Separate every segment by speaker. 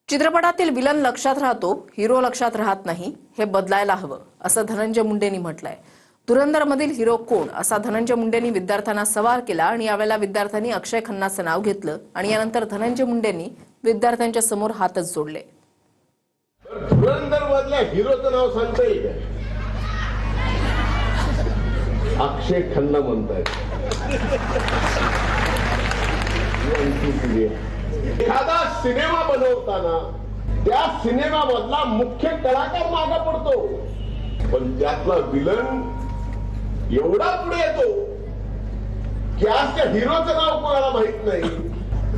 Speaker 1: चित्रपटातील विलन लक्षात राहतो, हिरो लक्षात राहत नाही. हे बदलायला हवं असं धनंजय मुंडेंनी म्हटलंय. धुरंधरमधील हिरो कोण असा धनंजय मुंडेंनी विद्यार्थ्यांना सवाल केला आणि यावेळेला विद्यार्थ्यांनी अक्षय खन्नाचं नाव घेतलं आणि यानंतर धनंजय मुंडेंनी विद्यार्थ्यांच्या समोर हातच जोडले.
Speaker 2: धुरंधरमधल्या हिरोचं नाव सांगता येईल का? अक्षय खन्ना म्हणतायत. एखादा सिनेमा बनवताना त्या सिनेमामधला मुख्य कलाकार मागा पडतो, पण त्यातला विलन एवढा पुढे येतो की आज त्या हिरोचं नाव कोणाला माहित नाही.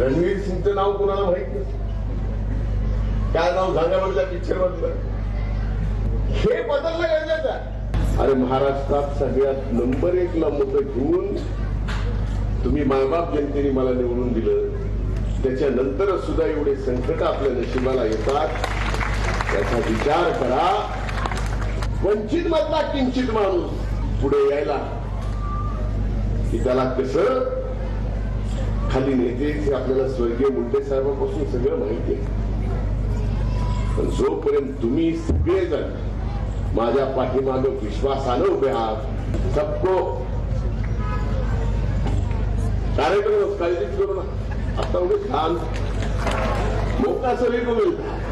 Speaker 2: रणवीर सिंगचं नाव कोणाला माहित नाही. काय नाव सांगा बरं त्या पिक्चर मधलं. हे बदलणं गरजेचं आहे. अरे महाराष्ट्रात सगळ्यात नंबर 1 ला मतं घेऊन तुम्ही मायबाप जनतेने मला निवडून दिलं. त्याच्यानंतर सुद्धा एवढे संकट आपल्या नशिबाला येतात. त्याचा विचार करा. वंचित मधला किंचित माणूस पुढे यायला की त्याला कसं खाली नेते आपल्याला स्वर्गीय मुंडे साहेबांपासून सगळं माहिती आहे. पण जोपर्यंत तुम्ही सगळेजण माझ्या पाठीमागे विश्वासानं उभे आहात, सबको कार्यक्रम काळजीच करू नका. आता उभे छान मोका सगळी मिळतात.